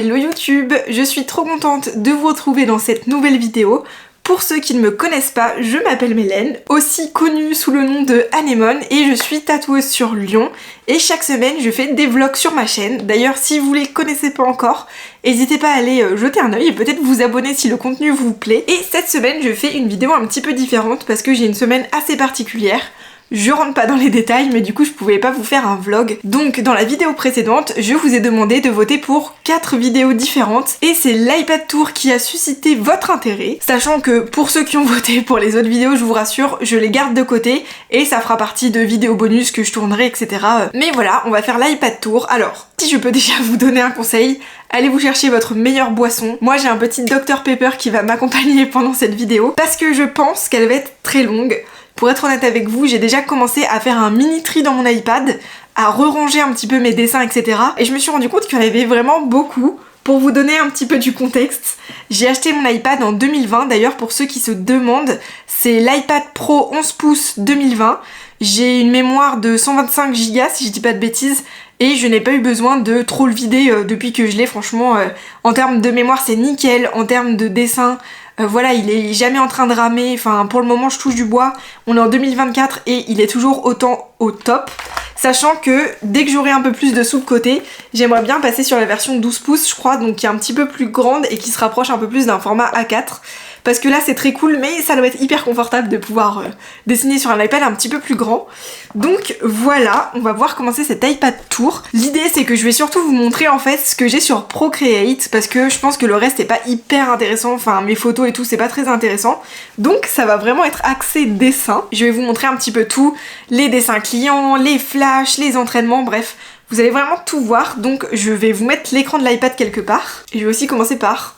Hello YouTube, je suis trop contente de vous retrouver dans cette nouvelle vidéo. Pour ceux qui ne me connaissent pas, je m'appelle Mélène, aussi connue sous le nom de Anémone, et je suis tatoueuse sur Lyon. Et chaque semaine, je fais des vlogs sur ma chaîne. D'ailleurs, si vous les connaissez pas encore, n'hésitez pas à aller jeter un œil et peut-être vous abonner si le contenu vous plaît. Et cette semaine, je fais une vidéo un petit peu différente parce que j'ai une semaine assez particulière. Je rentre pas dans les détails, mais du coup je pouvais pas vous faire un vlog. Donc dans la vidéo précédente, je vous ai demandé de voter pour 4 vidéos différentes et c'est l'iPad Tour qui a suscité votre intérêt. Sachant que pour ceux qui ont voté pour les autres vidéos, je vous rassure, je les garde de côté et ça fera partie de vidéos bonus que je tournerai, etc. Mais voilà, on va faire l'iPad Tour. Alors, si je peux déjà vous donner un conseil, allez vous chercher votre meilleure boisson. Moi j'ai un petit Dr Pepper qui va m'accompagner pendant cette vidéo parce que je pense qu'elle va être très longue. Pour être honnête avec vous, j'ai déjà commencé à faire un mini tri dans mon iPad, à re-ranger un petit peu mes dessins, etc. Et je me suis rendu compte qu'il y en avait vraiment beaucoup. Pour vous donner un petit peu du contexte, j'ai acheté mon iPad en 2020. D'ailleurs, pour ceux qui se demandent, c'est l'iPad Pro 11 pouces 2020. J'ai une mémoire de 125 Go si je dis pas de bêtises. Et je n'ai pas eu besoin de trop le vider depuis que je l'ai. Franchement, en termes de mémoire, c'est nickel. En termes de dessin, voilà, il est jamais en train de ramer. Enfin, pour le moment, je touche du bois. On est en 2024 et il est toujours autant au top. Sachant que dès que j'aurai un peu plus de sous de côté, j'aimerais bien passer sur la version 12 pouces, je crois, donc qui est un petit peu plus grande et qui se rapproche un peu plus d'un format A4. Parce que là c'est très cool, mais ça doit être hyper confortable de pouvoir dessiner sur un iPad un petit peu plus grand. Donc voilà, on va voir comment c'est cet iPad Tour. L'idée c'est que je vais surtout vous montrer en fait ce que j'ai sur Procreate, parce que je pense que le reste est pas hyper intéressant, enfin mes photos et tout c'est pas très intéressant. Donc ça va vraiment être axé dessin. Je vais vous montrer un petit peu tout, les dessins clients, les flashs, les entraînements, bref. Vous allez vraiment tout voir, donc je vais vous mettre l'écran de l'iPad quelque part. Et je vais aussi commencer par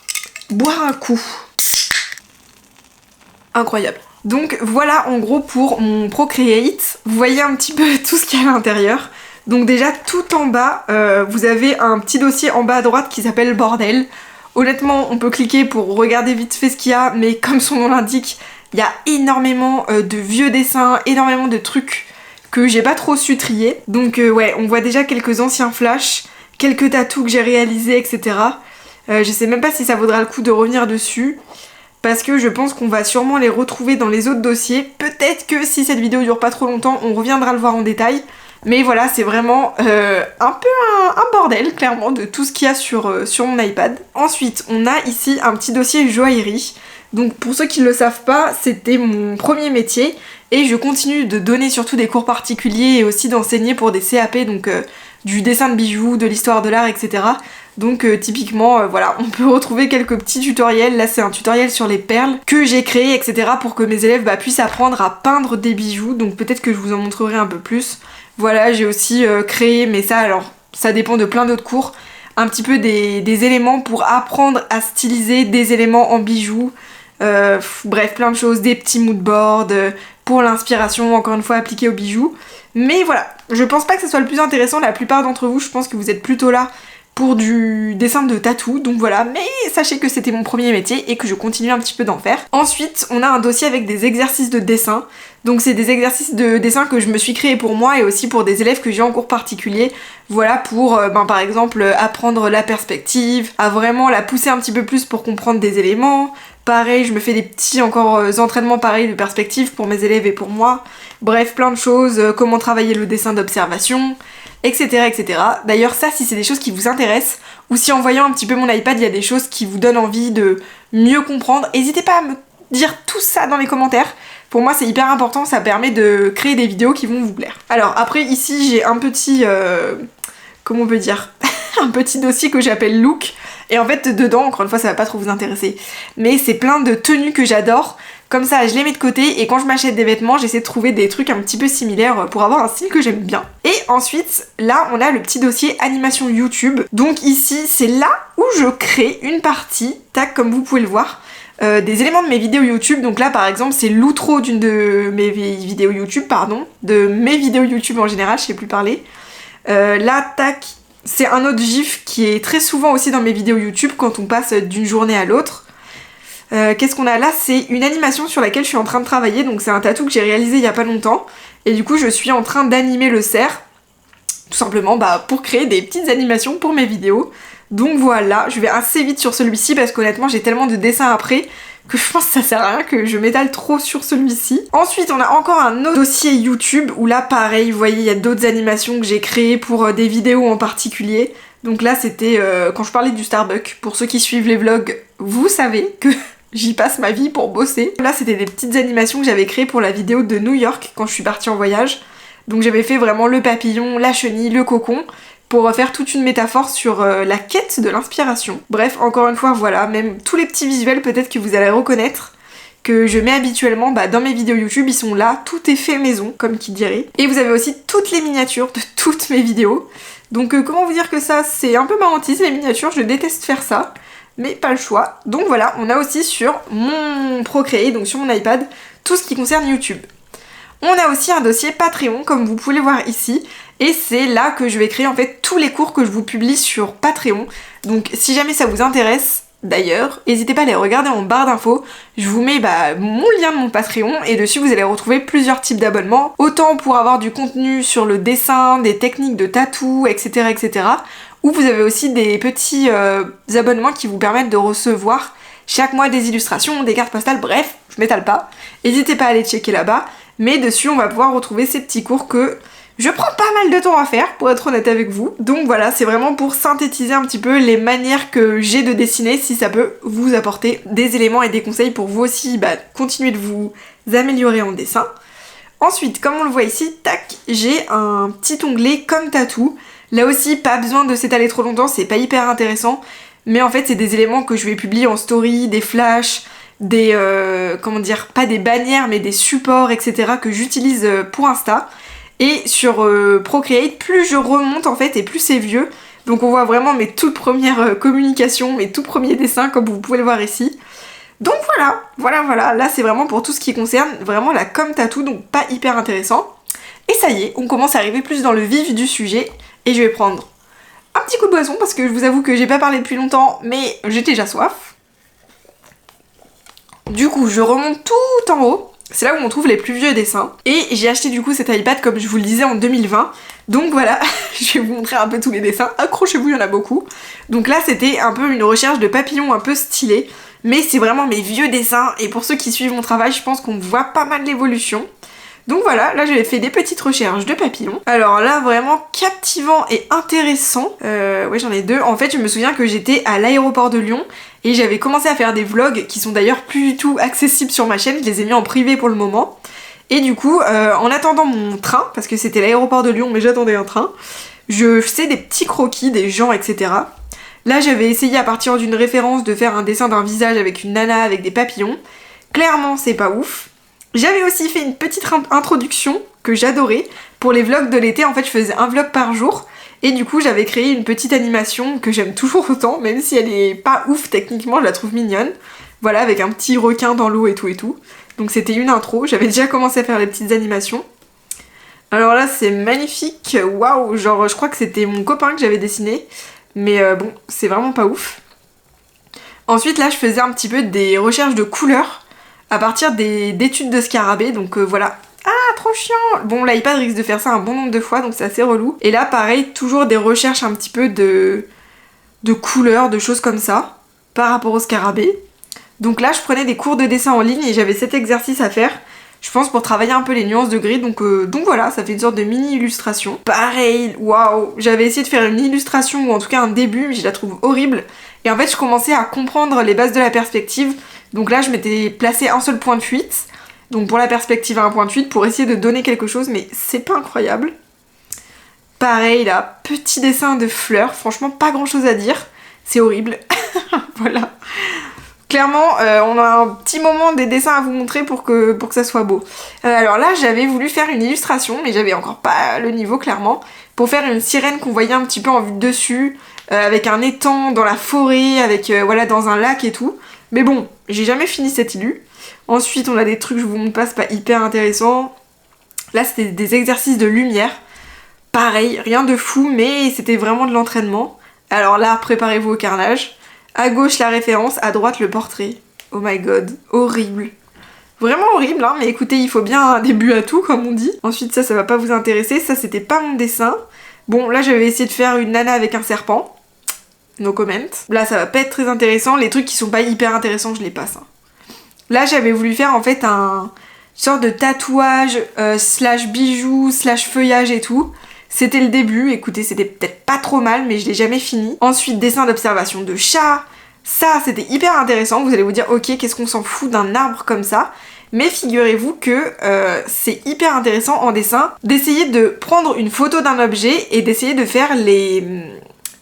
boire un coup. Incroyable. Donc voilà en gros pour mon Procreate. Vous voyez un petit peu tout ce qu'il y a à l'intérieur. Donc déjà tout en bas, vous avez un petit dossier en bas à droite qui s'appelle Bordel. Honnêtement, on peut cliquer pour regarder vite fait ce qu'il y a, mais comme son nom l'indique, il y a énormément de vieux dessins, énormément de trucs que j'ai pas trop su trier. Donc ouais, on voit déjà quelques anciens flashs, quelques tatous que j'ai réalisés, etc. Je sais même pas si ça vaudra le coup de revenir dessus. Parce que je pense qu'on va sûrement les retrouver dans les autres dossiers. Peut-être que si cette vidéo dure pas trop longtemps, on reviendra le voir en détail. Mais voilà, c'est vraiment un peu un bordel, clairement, de tout ce qu'il y a sur mon iPad. Ensuite, on a ici un petit dossier joaillerie. Donc pour ceux qui ne le savent pas, c'était mon premier métier. Et je continue de donner surtout des cours particuliers et aussi d'enseigner pour des CAP, donc du dessin de bijoux, de l'histoire de l'art, etc. Donc typiquement, voilà, on peut retrouver quelques petits tutoriels. Là c'est un tutoriel sur les perles que j'ai créé, etc. pour que mes élèves puissent apprendre à peindre des bijoux. Donc peut-être que je vous en montrerai un peu plus. Voilà, j'ai aussi créé, mais ça alors, ça dépend de plein d'autres cours, un petit peu des éléments pour apprendre à styliser des éléments en bijoux. Bref, plein de choses, des petits moodboards pour l'inspiration, encore une fois appliquée aux bijoux. Mais voilà, je pense pas que ce soit le plus intéressant. La plupart d'entre vous, je pense que vous êtes plutôt là pour du dessin de tatou, donc voilà, mais sachez que c'était mon premier métier et que je continue un petit peu d'en faire. Ensuite, on a un dossier avec des exercices de dessin, donc c'est des exercices de dessin que je me suis créé pour moi et aussi pour des élèves que j'ai en cours particulier, voilà, pour par exemple apprendre la perspective, à vraiment la pousser un petit peu plus pour comprendre des éléments. Pareil, je me fais des petits entraînements pareils de perspective pour mes élèves et pour moi. Bref, plein de choses, comment travailler le dessin d'observation, etc. etc. D'ailleurs ça, si c'est des choses qui vous intéressent, ou si en voyant un petit peu mon iPad, il y a des choses qui vous donnent envie de mieux comprendre, n'hésitez pas à me dire tout ça dans les commentaires. Pour moi c'est hyper important, ça permet de créer des vidéos qui vont vous plaire. Alors après ici j'ai un petit... comment on peut dire un petit dossier que j'appelle look. Et en fait dedans, encore une fois ça va pas trop vous intéresser, mais c'est plein de tenues que j'adore. Comme ça je les mets de côté et quand je m'achète des vêtements j'essaie de trouver des trucs un petit peu similaires pour avoir un style que j'aime bien. Et ensuite là on a le petit dossier animation YouTube. Donc ici c'est là où je crée une partie, tac, comme vous pouvez le voir, des éléments de mes vidéos YouTube. Donc là par exemple c'est l'outro d'une de mes vidéos YouTube, de mes vidéos YouTube en général, je sais plus parler. Là tac, c'est un autre gif qui est très souvent aussi dans mes vidéos YouTube quand on passe d'une journée à l'autre. Qu'est-ce qu'on a là? C'est une animation sur laquelle je suis en train de travailler, donc c'est un tatou que j'ai réalisé il y a pas longtemps, et du coup je suis en train d'animer le cerf, tout simplement pour créer des petites animations pour mes vidéos. Donc voilà, je vais assez vite sur celui-ci parce qu'honnêtement j'ai tellement de dessins après que je pense que ça sert à rien que je m'étale trop sur celui-ci. Ensuite on a encore un autre dossier YouTube où là pareil, vous voyez il y a d'autres animations que j'ai créées pour des vidéos en particulier. Donc là c'était quand je parlais du Starbucks. Pour ceux qui suivent les vlogs, vous savez que j'y passe ma vie pour bosser. Là c'était des petites animations que j'avais créées pour la vidéo de New York quand je suis partie en voyage. Donc j'avais fait vraiment le papillon, la chenille, le cocon pour faire toute une métaphore sur la quête de l'inspiration. Bref, encore une fois, voilà, même tous les petits visuels peut-être que vous allez reconnaître, que je mets habituellement dans mes vidéos YouTube, ils sont là, tout est fait maison, comme qui dirait. Et vous avez aussi toutes les miniatures de toutes mes vidéos. Donc comment vous dire que ça, c'est un peu ma hantise, les miniatures, je déteste faire ça, mais pas le choix. Donc voilà, on a aussi sur mon Procreate, donc sur mon iPad, tout ce qui concerne YouTube. On a aussi un dossier Patreon, comme vous pouvez le voir ici, et c'est là que je vais créer en fait tous les cours que je vous publie sur Patreon. Donc si jamais ça vous intéresse, d'ailleurs, n'hésitez pas à les regarder en barre d'infos. Je vous mets mon lien de mon Patreon, et dessus vous allez retrouver plusieurs types d'abonnements, autant pour avoir du contenu sur le dessin, des techniques de tatou, etc. etc. ou vous avez aussi des petits abonnements qui vous permettent de recevoir chaque mois des illustrations, des cartes postales, bref, je m'étale pas. N'hésitez pas à aller checker là-bas. Mais dessus, on va pouvoir retrouver ces petits cours que je prends pas mal de temps à faire, pour être honnête avec vous. Donc voilà, c'est vraiment pour synthétiser un petit peu les manières que j'ai de dessiner, si ça peut vous apporter des éléments et des conseils pour vous aussi continuer de vous améliorer en dessin. Ensuite, comme on le voit ici, tac, j'ai un petit onglet comme tatou. Là aussi, pas besoin de s'étaler trop longtemps, c'est pas hyper intéressant. Mais en fait, c'est des éléments que je vais publier en story, des flashs, des pas des bannières mais des supports etc que j'utilise pour Insta. Et sur Procreate, plus je remonte en fait et plus c'est vieux, donc on voit vraiment mes toutes premières communications, mes tout premiers dessins comme vous pouvez le voir ici. Donc voilà, là c'est vraiment pour tout ce qui concerne vraiment la com tattoo, donc pas hyper intéressant. Et ça y est, on commence à arriver plus dans le vif du sujet et je vais prendre un petit coup de boisson parce que je vous avoue que j'ai pas parlé depuis longtemps mais j'ai déjà soif. Du coup, je remonte tout en haut, c'est là où on trouve les plus vieux dessins. Et j'ai acheté du coup cet iPad comme je vous le disais en 2020. Donc voilà, je vais vous montrer un peu tous les dessins, accrochez-vous, il y en a beaucoup. Donc là c'était un peu une recherche de papillons un peu stylé, mais c'est vraiment mes vieux dessins. Et pour ceux qui suivent mon travail, je pense qu'on voit pas mal l'évolution. Donc voilà, là j'avais fait des petites recherches de papillons. Alors là vraiment captivant et intéressant. Ouais j'en ai deux. En fait je me souviens que j'étais à l'aéroport de Lyon et j'avais commencé à faire des vlogs qui sont d'ailleurs plus du tout accessibles sur ma chaîne. Je les ai mis en privé pour le moment. Et du coup en attendant mon train, parce que c'était l'aéroport de Lyon mais j'attendais un train, je faisais des petits croquis des gens etc. Là j'avais essayé à partir d'une référence de faire un dessin d'un visage avec une nana avec des papillons. Clairement c'est pas ouf. J'avais aussi fait une petite introduction que j'adorais pour les vlogs de l'été. En fait je faisais un vlog par jour et du coup j'avais créé une petite animation que j'aime toujours autant, même si elle est pas ouf techniquement, je la trouve mignonne. Voilà, avec un petit requin dans l'eau et tout et tout. Donc c'était une intro, j'avais déjà commencé à faire les petites animations. Alors là c'est magnifique, waouh, genre je crois que c'était mon copain que j'avais dessiné, mais bon c'est vraiment pas ouf. Ensuite là je faisais un petit peu des recherches de couleurs à partir d'études de scarabée, donc voilà. Ah, trop chiant! Bon, l'iPad risque de faire ça un bon nombre de fois, donc c'est assez relou. Et là, pareil, toujours des recherches un petit peu de couleurs, de choses comme ça, par rapport au scarabée. Donc là, je prenais des cours de dessin en ligne et j'avais cet exercice à faire, je pense pour travailler un peu les nuances de gris, donc voilà, ça fait une sorte de mini-illustration. Pareil, waouh! J'avais essayé de faire une illustration, ou en tout cas un début, mais je la trouve horrible. Et en fait, je commençais à comprendre les bases de la perspective. Donc là, je m'étais placé un seul point de fuite. Donc pour la perspective, un point de fuite pour essayer de donner quelque chose, mais c'est pas incroyable. Pareil là, petit dessin de fleurs, franchement pas grand chose à dire. C'est horrible. Voilà. Clairement, on a un petit moment des dessins à vous montrer pour que ça soit beau. Alors là, j'avais voulu faire une illustration, mais j'avais encore pas le niveau clairement, pour faire une sirène qu'on voyait un petit peu en vue de dessus, avec un étang dans la forêt, avec voilà dans un lac et tout. Mais bon, j'ai jamais fini cette illu. Ensuite, on a des trucs, je vous montre pas, c'est pas hyper intéressant. Là, c'était des exercices de lumière. Pareil, rien de fou, mais c'était vraiment de l'entraînement. Alors là, préparez-vous au carnage. À gauche, la référence, à droite, le portrait. Oh my god, horrible. Vraiment horrible, hein, mais écoutez, il faut bien un début à tout, comme on dit. Ensuite, ça va pas vous intéresser. Ça, c'était pas mon dessin. Bon, là, j'avais essayé de faire une nana avec un serpent. no comment. Là ça va pas être très intéressant, les trucs qui sont pas hyper intéressants je les passe. Hein. Là j'avais voulu faire en fait un sorte de tatouage slash bijoux slash feuillage et tout. C'était le début, écoutez c'était peut-être pas trop mal mais je l'ai jamais fini. Ensuite dessin d'observation de chat, ça c'était hyper intéressant, vous allez vous dire ok qu'est-ce qu'on s'en fout d'un arbre comme ça. Mais figurez-vous que c'est hyper intéressant en dessin d'essayer de prendre une photo d'un objet et d'essayer de faire les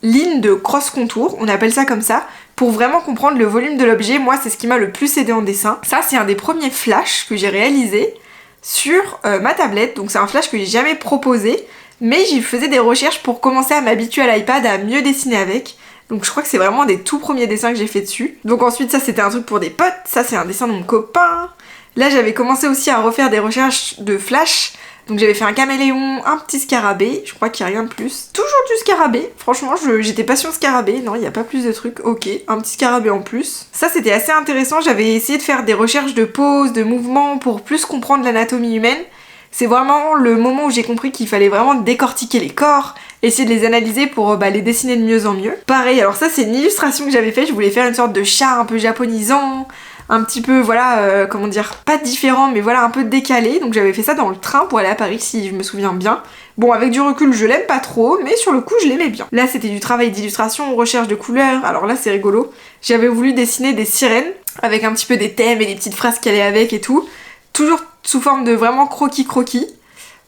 lignes de cross-contour, on appelle ça comme ça, pour vraiment comprendre le volume de l'objet. Moi c'est ce qui m'a le plus aidé en dessin. Ça c'est un des premiers flashs que j'ai réalisé sur ma tablette, donc c'est un flash que j'ai jamais proposé, mais j'y faisais des recherches pour commencer à m'habituer à l'iPad, à mieux dessiner avec. Donc je crois que c'est vraiment un des tout premiers dessins que j'ai fait dessus. Donc ensuite ça c'était un truc pour des potes, ça c'est un dessin de mon copain. Là j'avais commencé aussi à refaire des recherches de flash, donc j'avais fait un caméléon, un petit scarabée, je crois qu'il n'y a rien de plus. Toujours du scarabée, franchement j'étais passion scarabée, non il n'y a pas plus de trucs, ok, un petit scarabée en plus. Ça c'était assez intéressant, j'avais essayé de faire des recherches de poses, de mouvements pour plus comprendre l'anatomie humaine. C'est vraiment le moment où j'ai compris qu'il fallait vraiment décortiquer les corps, essayer de les analyser pour les dessiner de mieux en mieux. Pareil, alors ça c'est une illustration que j'avais faite, je voulais faire une sorte de chat un peu japonisant, un petit peu, voilà, comment dire, pas différent, mais voilà, un peu décalé. Donc j'avais fait ça dans le train pour aller à Paris, si je me souviens bien. Bon, avec du recul, je l'aime pas trop, mais sur le coup, je l'aimais bien. Là, c'était du travail d'illustration, recherche de couleurs. Alors là, c'est rigolo. J'avais voulu dessiner des sirènes, avec un petit peu des thèmes et des petites phrases qui allaient avec et tout. Toujours sous forme de vraiment croquis-croquis.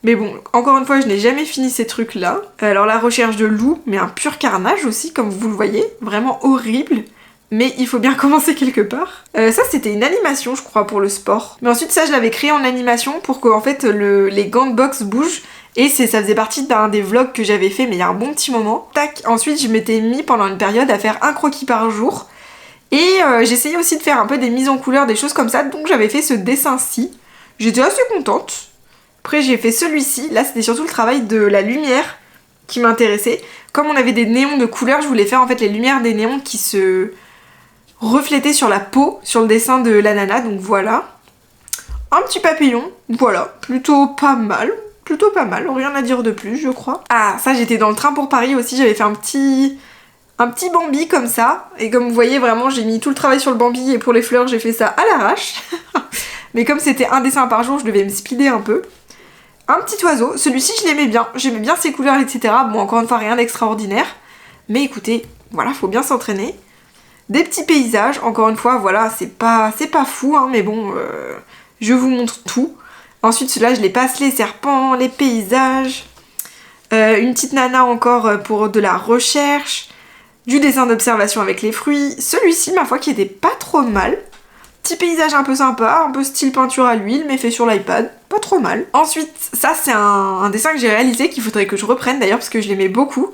Mais bon, encore une fois, je n'ai jamais fini ces trucs-là. Alors la recherche de loup, mais un pur carnage aussi, comme vous le voyez. Vraiment horrible. Mais il faut bien commencer quelque part. Ça c'était une animation je crois pour le sport. Mais ensuite ça je l'avais créé en animation pour que en fait les gants de boxe bougent. Et ça faisait partie d'un des vlogs que j'avais fait mais il y a un bon petit moment. Tac, ensuite je m'étais mis pendant une période à faire un croquis par jour. Et j'essayais aussi de faire un peu des mises en couleur, des choses comme ça. Donc j'avais fait ce dessin-ci. J'étais assez contente. Après j'ai fait celui-ci. Là c'était surtout le travail de la lumière qui m'intéressait. Comme on avait des néons de couleurs, je voulais faire en fait les lumières des néons qui se refléter sur la peau, sur le dessin de l'ananas, donc voilà. Un petit papillon, voilà, plutôt pas mal, rien à dire de plus je crois. Ah, ça j'étais dans le train pour Paris aussi, j'avais fait un petit Bambi comme ça, et comme vous voyez vraiment j'ai mis tout le travail sur le Bambi et pour les fleurs j'ai fait ça à l'arrache. Mais comme c'était un dessin par jour, je devais me speeder un peu. Un petit oiseau, celui-ci je l'aimais bien, j'aimais bien ses couleurs etc. Bon encore une fois rien d'extraordinaire, mais écoutez, voilà, faut bien s'entraîner. Des petits paysages, encore une fois, voilà, c'est pas fou, hein, mais bon, je vous montre tout. Ensuite, celui-là, je les passe, les serpents, les paysages. Une petite nana encore pour de la recherche. Du dessin d'observation avec les fruits. Celui-ci, ma foi, qui était pas trop mal. Petit paysage un peu sympa, un peu style peinture à l'huile, mais fait sur l'iPad. Pas trop mal. Ensuite, ça, c'est un dessin que j'ai réalisé, qu'il faudrait que je reprenne d'ailleurs, parce que je l'aimais beaucoup.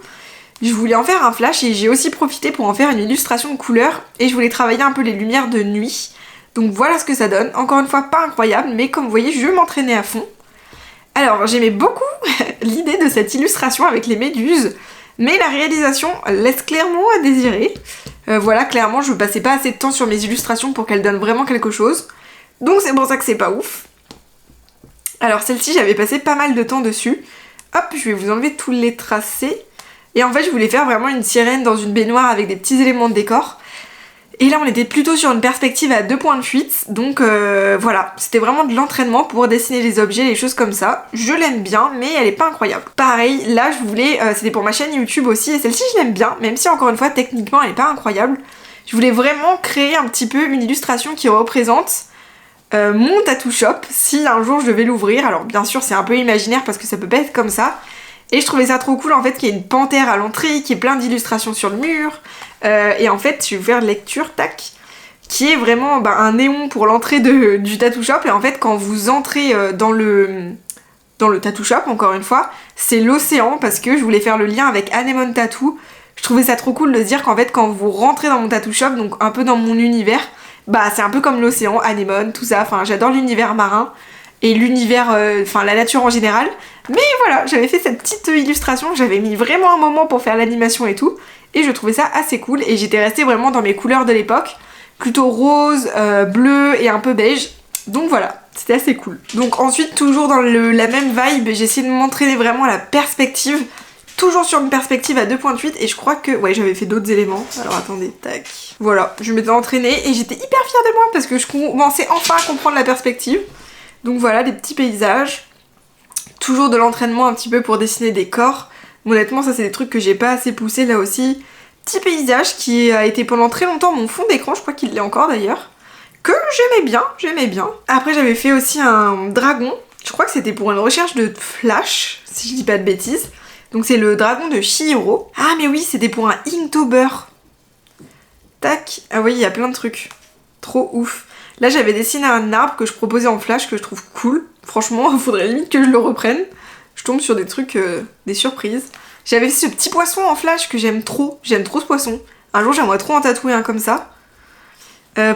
Je voulais en faire un flash et j'ai aussi profité pour en faire une illustration de couleur et je voulais travailler un peu les lumières de nuit. Donc voilà ce que ça donne. Encore une fois, pas incroyable, mais comme vous voyez, je m'entraînais à fond. Alors, j'aimais beaucoup l'idée de cette illustration avec les méduses, mais la réalisation laisse clairement à désirer. Voilà, clairement, je passais pas assez de temps sur mes illustrations pour qu'elles donnent vraiment quelque chose. Donc c'est pour ça que c'est pas ouf. Alors celle-ci, j'avais passé pas mal de temps dessus. Hop, je vais vous enlever tous les tracés. Et en fait, je voulais faire vraiment une sirène dans une baignoire avec des petits éléments de décor. Et là, on était plutôt sur une perspective à 2 points de fuite. Donc voilà, c'était vraiment de l'entraînement pour dessiner les objets, les choses comme ça. Je l'aime bien, mais elle est pas incroyable. Pareil, là, je voulais... c'était pour ma chaîne YouTube aussi, et celle-ci, je l'aime bien, même si encore une fois, techniquement, elle est pas incroyable. Je voulais vraiment créer un petit peu une illustration qui représente mon tattoo shop, si un jour je devais l'ouvrir. Alors bien sûr, c'est un peu imaginaire parce que ça peut pas être comme ça. Et je trouvais ça trop cool en fait qu'il y ait une panthère à l'entrée, qu'il y ait plein d'illustrations sur le mur. Et en fait, je vais vous faire lecture, tac, qui est vraiment un néon pour l'entrée du tattoo shop. Et en fait, quand vous entrez dans le tattoo shop, encore une fois, c'est l'océan parce que je voulais faire le lien avec Anemone Tattoo. Je trouvais ça trop cool de se dire qu'en fait, quand vous rentrez dans mon tattoo shop, donc un peu dans mon univers, c'est un peu comme l'océan, Anemone, tout ça. Enfin, j'adore l'univers marin et l'univers, la nature en général. Mais voilà, j'avais fait cette petite illustration, j'avais mis vraiment un moment pour faire l'animation et tout, et je trouvais ça assez cool, et j'étais restée vraiment dans mes couleurs de l'époque, plutôt rose, bleu et un peu beige, donc voilà, c'était assez cool. Donc ensuite, toujours dans la même vibe, j'ai essayé de m'entraîner vraiment à la perspective, Toujours sur une perspective à 2.8 et je crois que... Ouais, j'avais fait d'autres éléments. Alors attendez, tac. Voilà, je m'étais entraînée et j'étais hyper fière de moi parce que je commençais enfin à comprendre la perspective. Donc voilà, des petits paysages. Toujours de l'entraînement un petit peu pour dessiner des corps. Honnêtement, ça c'est des trucs que j'ai pas assez poussé là aussi. Petit paysage qui a été pendant très longtemps mon fond d'écran, je crois qu'il l'est encore d'ailleurs. Que j'aimais bien. Après j'avais fait aussi un dragon. Je crois que c'était pour une recherche de Flash, si je dis pas de bêtises. Donc c'est le dragon de Chihiro. Ah mais oui, c'était pour un Inktober. Tac. Ah oui, il y a plein de trucs. Trop ouf. Là j'avais dessiné un arbre que je proposais en Flash que je trouve cool. Franchement, il faudrait limite que je le reprenne. Je tombe sur des trucs, des surprises. J'avais fait ce petit poisson en Flash que j'aime trop. J'aime trop ce poisson. Un jour j'aimerais trop en tatouer un comme ça.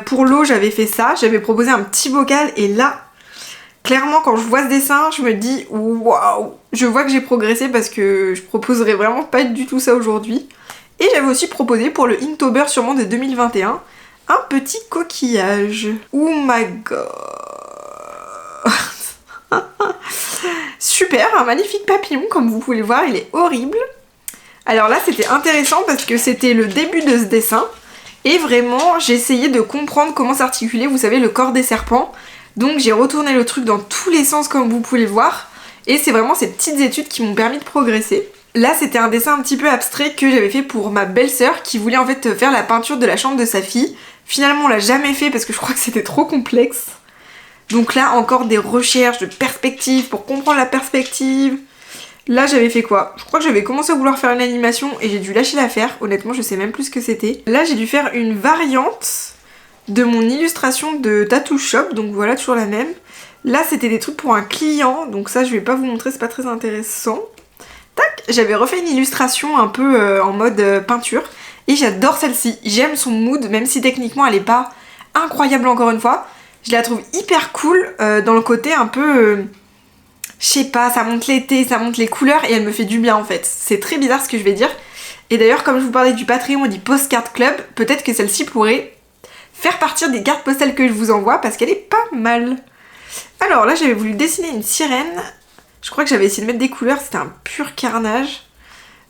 Pour l'eau j'avais fait ça. J'avais proposé un petit bocal et là... Clairement, quand je vois ce dessin, je me dis waouh, je vois que j'ai progressé parce que je proposerais vraiment pas du tout ça aujourd'hui. Et j'avais aussi proposé pour le Inktober sûrement de 2021 un petit coquillage. Oh my god. Super, un magnifique papillon comme vous pouvez le voir, il est horrible. Alors là, c'était intéressant parce que c'était le début de ce dessin et vraiment, j'ai essayé de comprendre comment s'articuler, vous savez, le corps des serpents. Donc j'ai retourné le truc dans tous les sens comme vous pouvez le voir. Et c'est vraiment ces petites études qui m'ont permis de progresser. Là c'était un dessin un petit peu abstrait que j'avais fait pour ma belle-sœur qui voulait en fait faire la peinture de la chambre de sa fille. Finalement on l'a jamais fait parce que je crois que c'était trop complexe. Donc là encore des recherches de perspective pour comprendre la perspective. Là j'avais fait quoi? Je crois que j'avais commencé à vouloir faire une animation et j'ai dû lâcher l'affaire. Honnêtement je sais même plus ce que c'était. Là j'ai dû faire une variante de mon illustration de Tattoo Shop, donc voilà, toujours la même. Là, c'était des trucs pour un client, donc ça, je vais pas vous montrer, c'est pas très intéressant. Tac, j'avais refait une illustration un peu en mode peinture, et j'adore celle-ci. J'aime son mood, même si techniquement, elle est pas incroyable encore une fois. Je la trouve hyper cool dans le côté un peu... je sais pas, ça monte l'été, ça monte les couleurs, et elle me fait du bien, en fait. C'est très bizarre ce que je vais dire. Et d'ailleurs, comme je vous parlais du Patreon et du Postcard Club, peut-être que celle-ci pourrait... faire partir des cartes postales que je vous envoie parce qu'elle est pas mal. Alors là j'avais voulu dessiner une sirène. Je crois que j'avais essayé de mettre des couleurs, c'était un pur carnage.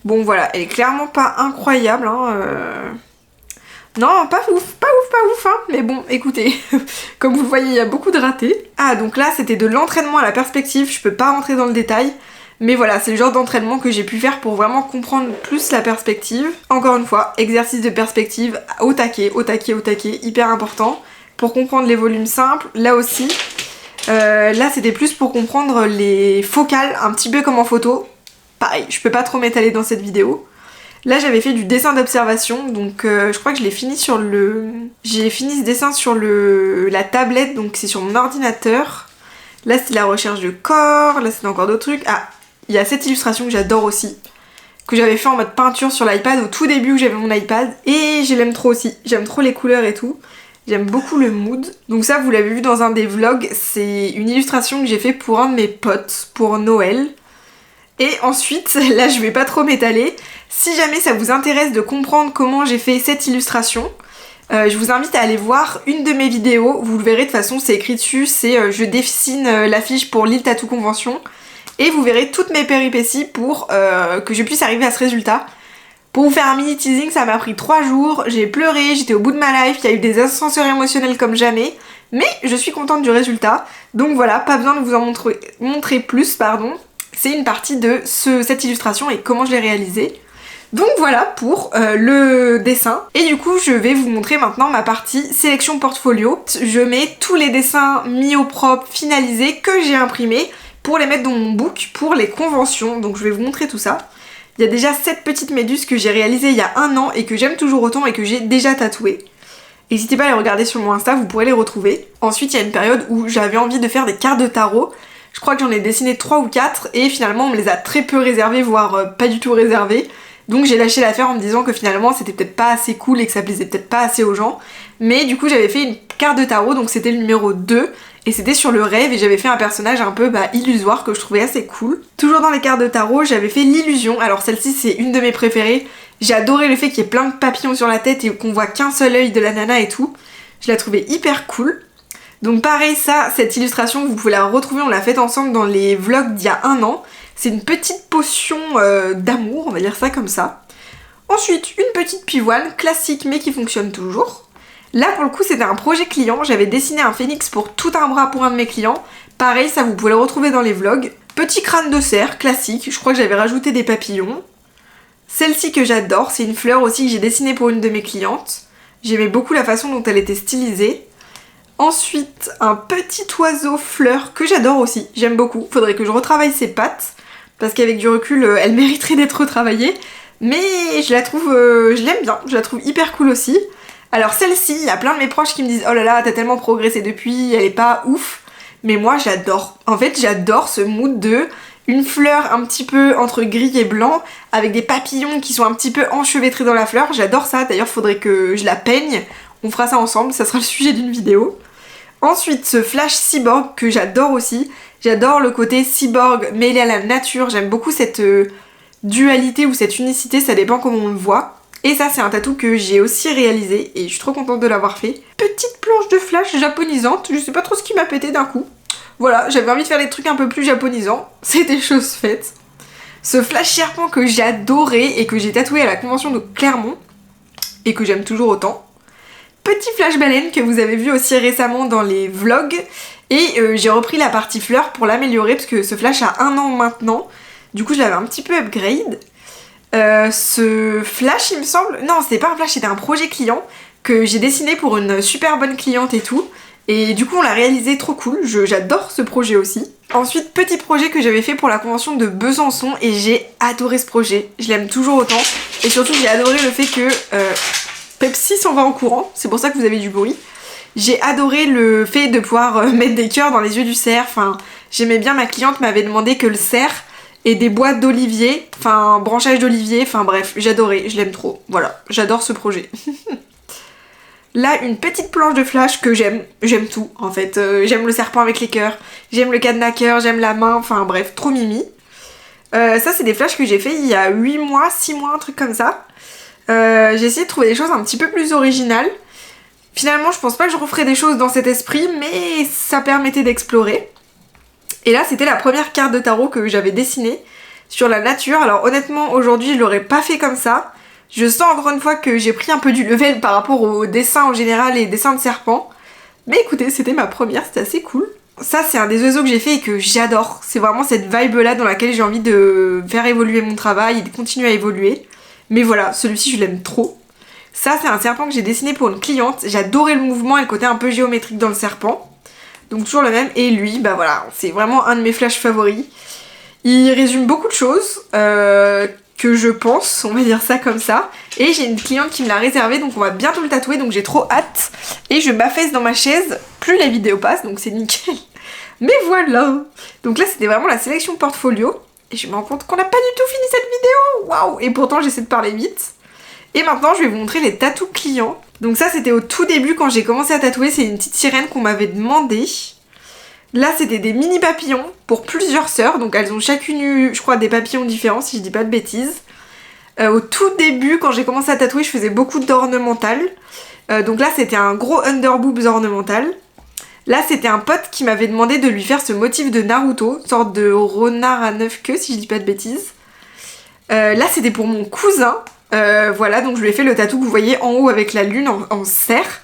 Bon voilà, elle est clairement pas incroyable hein, Non, pas ouf hein. Mais bon, écoutez, comme vous le voyez, il y a beaucoup de ratés. Ah donc là c'était de l'entraînement à la perspective, je peux pas rentrer dans le détail. Mais voilà, c'est le genre d'entraînement que j'ai pu faire pour vraiment comprendre plus la perspective. Encore une fois, exercice de perspective au taquet, hyper important. Pour comprendre les volumes simples, là aussi. Là c'était plus pour comprendre les focales, un petit peu comme en photo. Pareil, je peux pas trop m'étaler dans cette vidéo. Là j'avais fait du dessin d'observation, donc je crois que je l'ai fini sur le... J'ai fini ce dessin sur la tablette, donc c'est sur mon ordinateur. Là c'est la recherche de corps, là c'est encore d'autres trucs. Ah, il y a cette illustration que j'adore aussi, que j'avais fait en mode peinture sur l'iPad au tout début où j'avais mon iPad, et je l'aime trop aussi, j'aime trop les couleurs et tout, j'aime beaucoup le mood. Donc ça vous l'avez vu dans un des vlogs, c'est une illustration que j'ai fait pour un de mes potes, pour Noël. Et ensuite, là je vais pas trop m'étaler, si jamais ça vous intéresse de comprendre comment j'ai fait cette illustration, je vous invite à aller voir une de mes vidéos, vous le verrez de toute façon, c'est écrit dessus, c'est je dessine l'affiche pour Lille Tattoo Convention. Et vous verrez toutes mes péripéties pour que je puisse arriver à ce résultat. Pour vous faire un mini teasing, ça m'a pris 3 jours, j'ai pleuré, j'étais au bout de ma life, il y a eu des ascenseurs émotionnels comme jamais, mais je suis contente du résultat. Donc voilà, pas besoin de vous en montrer plus, pardon. C'est une partie de cette illustration et comment je l'ai réalisée. Donc voilà pour le dessin. Et du coup, je vais vous montrer maintenant ma partie sélection portfolio. Je mets tous les dessins mis au propre, finalisés, que j'ai imprimés, pour les mettre dans mon book pour les conventions, donc je vais vous montrer tout ça. Il y a déjà cette petite méduse que j'ai réalisée il y a 1 an et que j'aime toujours autant et que j'ai déjà tatouée. N'hésitez pas à les regarder sur mon Insta, vous pourrez les retrouver. Ensuite il y a une période où j'avais envie de faire des cartes de tarot. Je crois que j'en ai dessiné 3 ou 4 et finalement on me les a très peu réservées, voire pas du tout réservées. Donc j'ai lâché l'affaire en me disant que finalement c'était peut-être pas assez cool et que ça plaisait peut-être pas assez aux gens. Mais du coup j'avais fait une carte de tarot, donc c'était le numéro 2. Et c'était sur le rêve et j'avais fait un personnage un peu illusoire que je trouvais assez cool. Toujours dans les cartes de tarot, j'avais fait l'illusion. Alors celle-ci c'est une de mes préférées. J'ai adoré le fait qu'il y ait plein de papillons sur la tête et qu'on voit qu'un seul œil de la nana et tout. Je la trouvais hyper cool. Donc pareil ça, cette illustration vous pouvez la retrouver, on l'a faite ensemble dans les vlogs d'il y a 1 an. C'est une petite potion d'amour, on va dire ça comme ça. Ensuite, une petite pivoine, classique mais qui fonctionne toujours. Là pour le coup c'était un projet client, j'avais dessiné un phénix pour tout un bras pour un de mes clients. Pareil, ça vous pouvez le retrouver dans les vlogs. Petit crâne de cerf, classique, je crois que j'avais rajouté des papillons. Celle-ci que j'adore, c'est une fleur aussi que j'ai dessinée pour une de mes clientes. J'aimais beaucoup la façon dont elle était stylisée. Ensuite, un petit oiseau fleur que j'adore aussi, j'aime beaucoup. Faudrait que je retravaille ses pattes, parce qu'avec du recul, elle mériterait d'être retravaillée. Mais je la trouve, je l'aime bien, je la trouve hyper cool aussi. Alors celle-ci, il y a plein de mes proches qui me disent « Oh là là, t'as tellement progressé depuis, elle est pas ouf ». Mais moi j'adore. En fait j'adore ce mood de une fleur un petit peu entre gris et blanc avec des papillons qui sont un petit peu enchevêtrés dans la fleur. J'adore ça, d'ailleurs faudrait que je la peigne. On fera ça ensemble, ça sera le sujet d'une vidéo. Ensuite ce flash cyborg que j'adore aussi. J'adore le côté cyborg mêlé à la nature. J'aime beaucoup cette dualité ou cette unicité, ça dépend comment on le voit. Et ça c'est un tatou que j'ai aussi réalisé et je suis trop contente de l'avoir fait. Petite planche de flash japonisante, je sais pas trop ce qui m'a pété d'un coup. Voilà, j'avais envie de faire des trucs un peu plus japonisants, c'était chose faite. Ce flash serpent que j'adorais et que j'ai tatoué à la convention de Clermont et que j'aime toujours autant. Petit flash baleine que vous avez vu aussi récemment dans les vlogs et j'ai repris la partie fleur pour l'améliorer parce que ce flash a 1 an maintenant. Du coup je l'avais un petit peu upgrade. Ce flash il me semble, non c'était pas un flash, c'était un projet client que j'ai dessiné pour une super bonne cliente et tout. Et du coup on l'a réalisé trop cool, j'adore ce projet aussi. Ensuite petit projet que j'avais fait pour la convention de Besançon et j'ai adoré ce projet, je l'aime toujours autant. Et surtout j'ai adoré le fait que Pepsi s'en va en courant, c'est pour ça que vous avez du bruit. J'ai adoré le fait de pouvoir mettre des cœurs dans les yeux du cerf, enfin j'aimais bien, ma cliente m'avait demandé que le cerf et des boîtes d'olivier, enfin branchage d'olivier, enfin bref, j'adorais, je l'aime trop. Voilà, j'adore ce projet. Là, une petite planche de flash que j'aime tout en fait. J'aime le serpent avec les cœurs, j'aime le cadenas cœur, j'aime la main, enfin bref, trop mimi. Ça c'est des flashs que j'ai fait il y a 8 mois, 6 mois, un truc comme ça. J'ai essayé de trouver des choses un petit peu plus originales. Finalement, je pense pas que je referai des choses dans cet esprit, mais ça permettait d'explorer. Et là c'était la première carte de tarot que j'avais dessinée sur la nature. Alors honnêtement aujourd'hui je l'aurais pas fait comme ça. Je sens encore une fois que j'ai pris un peu du level par rapport aux dessins en général et dessins de serpents. Mais écoutez, c'était ma première, c'était assez cool. Ça c'est un des oiseaux que j'ai fait et que j'adore. C'est vraiment cette vibe là dans laquelle j'ai envie de faire évoluer mon travail et de continuer à évoluer. Mais voilà, celui-ci je l'aime trop. Ça c'est un serpent que j'ai dessiné pour une cliente. J'adorais le mouvement et le côté un peu géométrique dans le serpent. Donc toujours le même, et lui, bah voilà, c'est vraiment un de mes flashs favoris. Il résume beaucoup de choses que je pense, on va dire ça comme ça. Et j'ai une cliente qui me l'a réservé, donc on va bientôt le tatouer, donc j'ai trop hâte. Et je m'affaisse dans ma chaise, plus la vidéo passe, donc c'est nickel. Mais voilà. Donc là c'était vraiment la sélection portfolio. Et je me rends compte qu'on n'a pas du tout fini cette vidéo. Waouh. Et pourtant j'essaie de parler vite. Et maintenant je vais vous montrer les tatous clients. Donc ça c'était au tout début quand j'ai commencé à tatouer, c'est une petite sirène qu'on m'avait demandé. Là c'était des mini papillons pour plusieurs sœurs, donc elles ont chacune eu je crois des papillons différents si je dis pas de bêtises. Au tout début quand j'ai commencé à tatouer je faisais beaucoup d'ornemental. Donc là c'était un gros underboobs ornemental. Là c'était un pote qui m'avait demandé de lui faire ce motif de Naruto, sorte de renard à 9 queues si je dis pas de bêtises. Là c'était pour mon cousin. Voilà, donc je lui ai fait le tatou que vous voyez en haut avec la lune en cerf.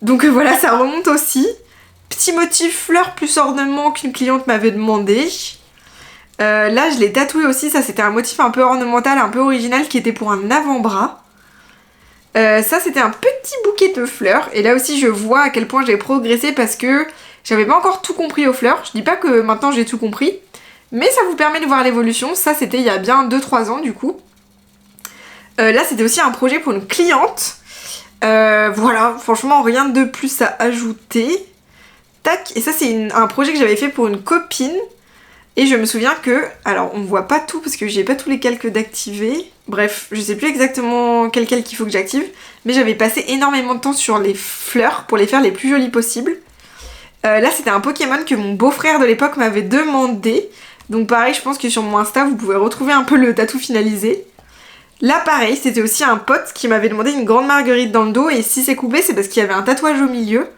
Donc voilà, ça remonte aussi. Petit motif fleur plus ornement qu'une cliente m'avait demandé. Là, je l'ai tatoué aussi, ça c'était un motif un peu ornemental, un peu original qui était pour un avant-bras. Ça c'était un petit bouquet de fleurs. Et là aussi, je vois à quel point j'ai progressé parce que j'avais pas encore tout compris aux fleurs. Je dis pas que maintenant j'ai tout compris, mais ça vous permet de voir l'évolution. Ça c'était il y a bien 2-3 ans du coup. Là c'était aussi un projet pour une cliente. Voilà, franchement rien de plus à ajouter. Tac, et ça c'est un projet que j'avais fait pour une copine. Et je me souviens que, alors on voit pas tout parce que j'ai pas tous les calques d'activer. Bref, je sais plus exactement quel calque il faut que j'active. Mais j'avais passé énormément de temps sur les fleurs pour les faire les plus jolies possibles. Là c'était un Pokémon que mon beau-frère de l'époque m'avait demandé. Donc pareil, je pense que sur mon Insta vous pouvez retrouver un peu le tatou finalisé. Là pareil, c'était aussi un pote qui m'avait demandé une grande marguerite dans le dos. Et si c'est coupé c'est parce qu'il y avait un tatouage au milieu.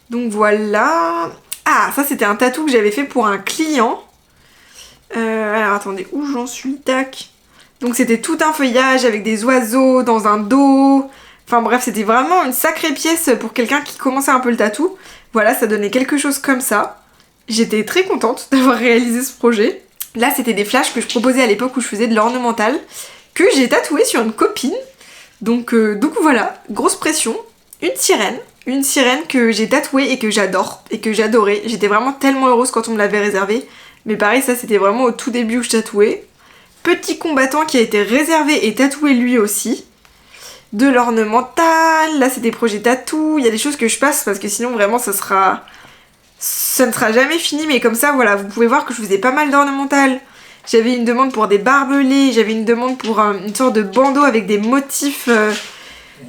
Donc voilà. Ah, ça c'était un tatou que j'avais fait pour un client. Alors attendez, où j'en suis? Tac. Donc c'était tout un feuillage avec des oiseaux dans un dos. Enfin bref, c'était vraiment une sacrée pièce pour quelqu'un qui commençait un peu le tatou. Voilà, ça donnait quelque chose comme ça. J'étais très contente d'avoir réalisé ce projet. Là, c'était des flashs que je proposais à l'époque où je faisais de l'ornemental, que j'ai tatoué sur une copine. Donc voilà, grosse pression. Une sirène que j'ai tatouée et que j'adore, et que j'adorais. J'étais vraiment tellement heureuse quand on me l'avait réservée. Mais pareil, ça c'était vraiment au tout début où je tatouais. Petit combattant qui a été réservé et tatoué lui aussi. De l'ornemental, là c'est des projets tatou. Il y a des choses que je passe parce que sinon vraiment ça ne sera jamais fini. Mais comme ça, voilà, vous pouvez voir que je faisais pas mal d'ornemental. J'avais une demande pour des barbelés, j'avais une demande pour une sorte de bandeau avec des motifs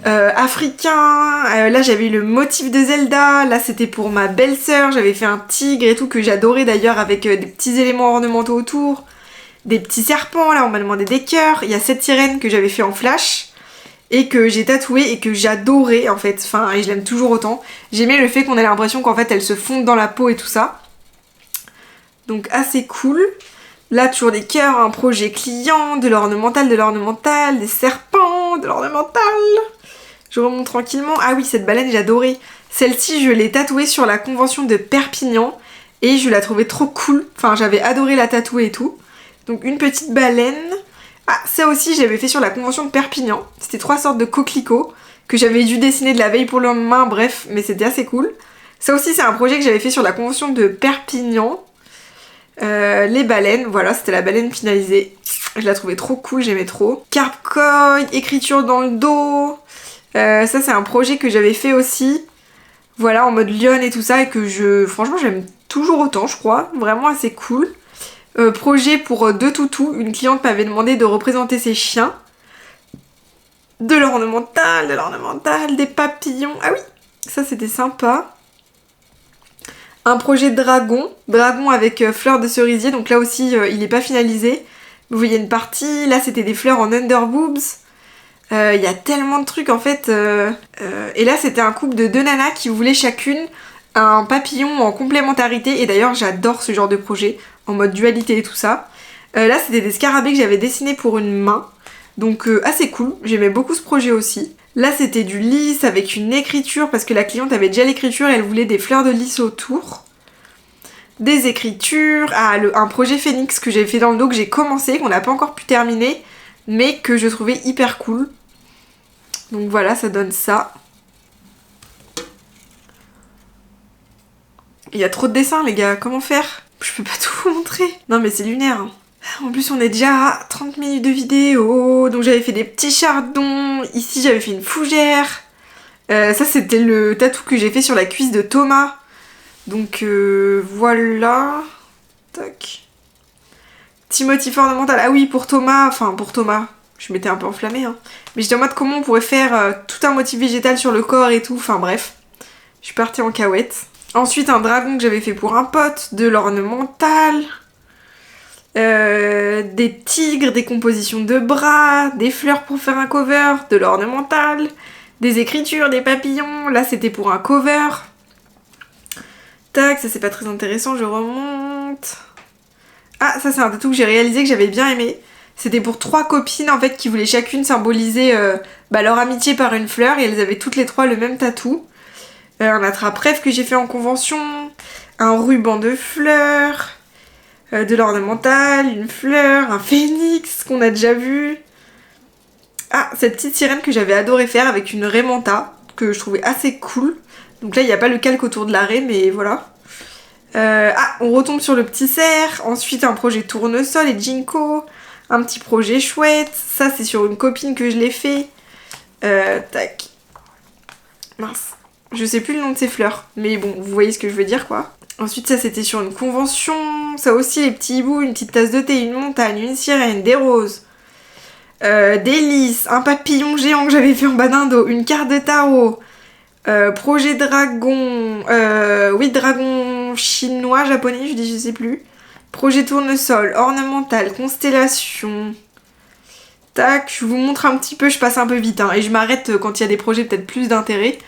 africains. Là j'avais le motif de Zelda, là c'était pour ma belle-sœur, j'avais fait un tigre et tout que j'adorais d'ailleurs avec des petits éléments ornementaux autour. Des petits serpents, là on m'a demandé des cœurs. Il y a cette sirène que j'avais fait en flash et que j'ai tatouée et que j'adorais en fait, enfin et je l'aime toujours autant. J'aimais le fait qu'on ait l'impression qu'en fait elle se fonde dans la peau et tout ça. Donc assez cool. Là, toujours des cœurs, un projet client, de l'ornemental, des serpents, de l'ornemental. Je remonte tranquillement. Ah oui, cette baleine, j'adorais. Celle-ci, je l'ai tatouée sur la convention de Perpignan et je la trouvais trop cool. Enfin, j'avais adoré la tatouer et tout. Donc, une petite baleine. Ah, ça aussi, j'avais fait sur la convention de Perpignan. C'était 3 sortes de coquelicots que j'avais dû dessiner de la veille pour le lendemain. Bref, mais c'était assez cool. Ça aussi, c'est un projet que j'avais fait sur la convention de Perpignan. Les baleines, voilà, c'était la baleine finalisée. Je la trouvais trop cool, j'aimais trop. Carpe-coy, écriture dans le dos. Ça, c'est un projet que j'avais fait aussi. Voilà, en mode lionne et tout ça, et que franchement, j'aime toujours autant, je crois. Vraiment assez cool. Projet pour deux toutous. Une cliente m'avait demandé de représenter ses chiens. De l'ornemental, des papillons. Ah oui, ça, c'était sympa. Un projet de dragon avec fleurs de cerisier, donc là aussi il n'est pas finalisé. Vous voyez une partie, là c'était des fleurs en underboobs. Il y a tellement de trucs en fait. Et là c'était un couple de 2 nanas qui voulaient chacune un papillon en complémentarité. Et d'ailleurs j'adore ce genre de projet, en mode dualité et tout ça. Là c'était des scarabées que j'avais dessinés pour une main. Donc assez cool, j'aimais beaucoup ce projet aussi. Là c'était du lys avec une écriture parce que la cliente avait déjà l'écriture et elle voulait des fleurs de lys autour. Des écritures, un projet phénix que j'ai fait dans le dos, que j'ai commencé, qu'on n'a pas encore pu terminer, mais que je trouvais hyper cool. Donc voilà, ça donne ça. Il y a trop de dessins les gars, comment faire? Je peux pas tout vous montrer. Non mais c'est lunaire. Hein. En plus on est déjà à 30 minutes de vidéo, donc j'avais fait des petits chardons, ici j'avais fait une fougère. Ça c'était le tatou que j'ai fait sur la cuisse de Thomas. Donc voilà. Tac. Petit motif ornemental, ah oui pour Thomas, je m'étais un peu enflammée hein. Mais j'étais en mode comment on pourrait faire tout un motif végétal sur le corps et tout, enfin bref. Je suis partie en cahuète. Ensuite un dragon que j'avais fait pour un pote, de l'ornemental. Des tigres, des compositions de bras, des fleurs pour faire un cover, de l'ornemental, des écritures, des papillons, là c'était pour un cover. Tac, ça c'est pas très intéressant, je remonte. Ah, ça c'est un tatou que j'ai réalisé que j'avais bien aimé. C'était pour 3 copines en fait qui voulaient chacune symboliser leur amitié par une fleur et elles avaient toutes les 3 le même tatou. Un attrape-rêve que j'ai fait en convention, un ruban de fleurs. De l'ornemental, une fleur, un phénix qu'on a déjà vu. Ah, cette petite sirène que j'avais adoré faire avec une raie manta, que je trouvais assez cool. Donc là, il n'y a pas le calque autour de la raie, mais voilà. On retombe sur le petit cerf. Ensuite, un projet tournesol et ginkgo. Un petit projet chouette. Ça, c'est sur une copine que je l'ai fait. Tac. Mince. Je sais plus le nom de ces fleurs. Mais bon, vous voyez ce que je veux dire, quoi. Ensuite, ça c'était sur une convention. Ça aussi, les petits hiboux, une petite tasse de thé, une montagne, une sirène, des roses, des lys, un papillon géant que j'avais fait en bas d'un dos, une carte de tarot, projet dragon, dragon chinois, japonais, je sais plus. Projet tournesol, ornemental, constellation. Tac, je vous montre un petit peu, je passe un peu vite, hein, et je m'arrête quand il y a des projets peut-être plus d'intérêt.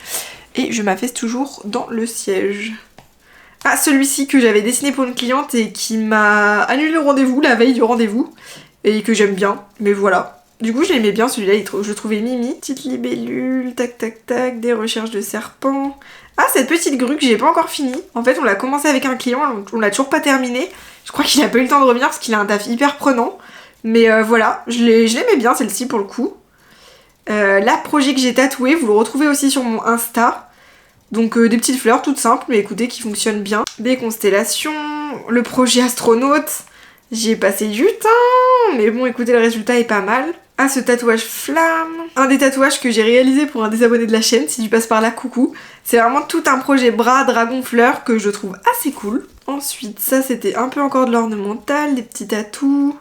Et je m'affaisse toujours dans le siège. Ah, celui-ci que j'avais dessiné pour une cliente et qui m'a annulé le rendez-vous la veille du rendez-vous. Et que j'aime bien, mais voilà. Du coup, je l'aimais bien celui-là, je le trouvais mimi. Petite libellule, tac tac tac, des recherches de serpents. Ah, cette petite grue que j'ai pas encore finie. En fait, on l'a commencé avec un client, on l'a toujours pas terminé. Je crois qu'il a pas eu le temps de revenir parce qu'il a un taf hyper prenant. Mais voilà, je l'aimais bien celle-ci pour le coup. Là, projet que j'ai tatoué, vous le retrouvez aussi sur mon Insta. Donc des petites fleurs toutes simples, mais écoutez, qui fonctionnent bien. Des constellations, le projet astronaute. J'y ai passé du temps, mais bon, écoutez, le résultat est pas mal. Ah, ce tatouage flamme. Un des tatouages que j'ai réalisé pour un des abonnés de la chaîne, si tu passes par là, coucou. C'est vraiment tout un projet bras, dragon, fleur que je trouve assez cool. Ensuite, ça, c'était un peu encore de l'ornemental, des petits tatous.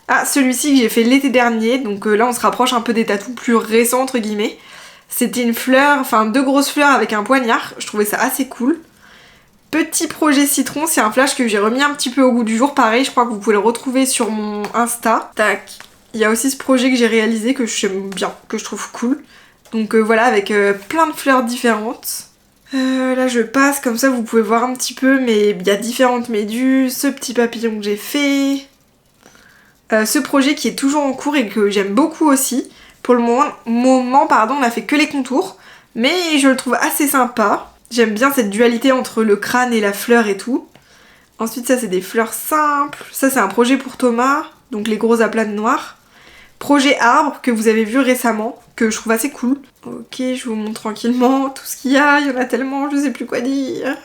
Ah, celui-ci que j'ai fait l'été dernier, donc là, on se rapproche un peu des tatous plus récents, entre guillemets. C'était une fleur, enfin 2 grosses fleurs avec un poignard. Je trouvais ça assez cool. Petit projet citron, c'est un flash que j'ai remis un petit peu au goût du jour. Pareil, je crois que vous pouvez le retrouver sur mon Insta. Tac. Il y a aussi ce projet que j'ai réalisé que j'aime bien, que je trouve cool. Donc voilà, avec plein de fleurs différentes. Là je passe, comme ça vous pouvez voir un petit peu, mais il y a différentes méduses, ce petit papillon que j'ai fait. Ce projet qui est toujours en cours et que j'aime beaucoup aussi. Pour le moment, pardon, on a fait que les contours, mais je le trouve assez sympa. J'aime bien cette dualité entre le crâne et la fleur et tout. Ensuite, ça c'est des fleurs simples. Ça c'est un projet pour Thomas, donc les gros aplats de noir. Projet arbre que vous avez vu récemment, que je trouve assez cool. Ok, je vous montre tranquillement tout ce qu'il y a. Il y en a tellement, je sais plus quoi dire.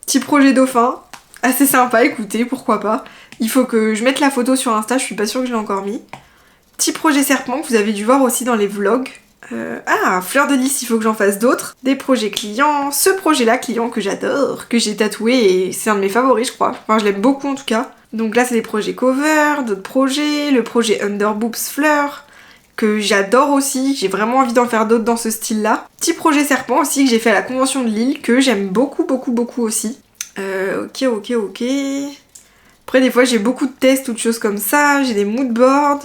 Petit projet dauphin, assez sympa, écoutez, pourquoi pas. Il faut que je mette la photo sur Insta, je suis pas sûre que je l'ai encore mis. Petit projet serpent que vous avez dû voir aussi dans les vlogs. Ah, fleur de lys, il faut que j'en fasse d'autres. Des projets clients. Ce projet-là, client, que j'adore, que j'ai tatoué et c'est un de mes favoris, je crois. Enfin, je l'aime beaucoup en tout cas. Donc là, c'est des projets cover, d'autres projets. Le projet Underboobs fleur, que j'adore aussi. J'ai vraiment envie d'en faire d'autres dans ce style-là. Petit projet serpent aussi que j'ai fait à la convention de Lille, que j'aime beaucoup, beaucoup, beaucoup aussi. Ok. Après, des fois, j'ai beaucoup de tests ou de choses comme ça. J'ai des moodboards.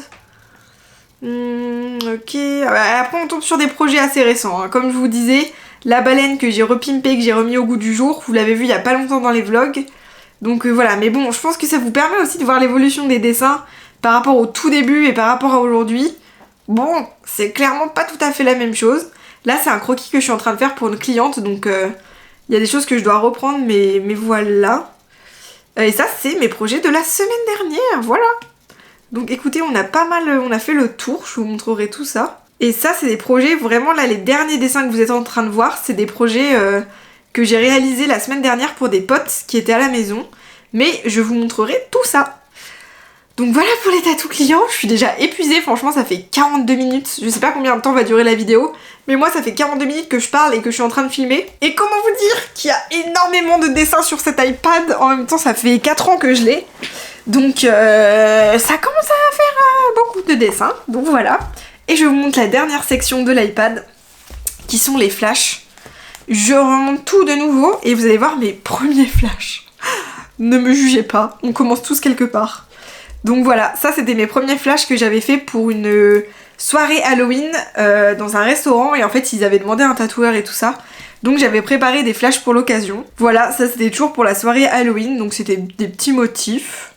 Ok. Après, on tombe sur des projets assez récents. Hein. Comme je vous disais, la baleine que j'ai repimpée, que j'ai remis au goût du jour, vous l'avez vu il y a pas longtemps dans les vlogs. Donc voilà. Mais bon, je pense que ça vous permet aussi de voir l'évolution des dessins par rapport au tout début et par rapport à aujourd'hui. Bon, c'est clairement pas tout à fait la même chose. Là, c'est un croquis que je suis en train de faire pour une cliente. Donc, il y a des choses que je dois reprendre, mais voilà. Et ça, c'est mes projets de la semaine dernière. Voilà. Donc écoutez, on a fait le tour, je vous montrerai tout ça. Et ça, c'est des projets, vraiment là, les derniers dessins que vous êtes en train de voir, c'est des projets que j'ai réalisés la semaine dernière pour des potes qui étaient à la maison. Mais je vous montrerai tout ça. Donc voilà pour les tatous clients, je suis déjà épuisée, franchement ça fait 42 minutes, je sais pas combien de temps va durer la vidéo, mais moi ça fait 42 minutes que je parle et que je suis en train de filmer. Et comment vous dire qu'il y a énormément de dessins sur cet iPad, en même temps ça fait 4 ans que je l'ai. Donc ça commence à faire beaucoup de dessins, donc voilà. Et je vous montre la dernière section de l'iPad, qui sont les flashs. Je remonte tout de nouveau et vous allez voir mes premiers flashs. Ne me jugez pas, on commence tous quelque part. Donc voilà, ça c'était mes premiers flashs que j'avais fait pour une soirée Halloween dans un restaurant et en fait ils avaient demandé un tatoueur et tout ça. Donc j'avais préparé des flashs pour l'occasion. Voilà, ça c'était toujours pour la soirée Halloween, donc c'était des petits motifs.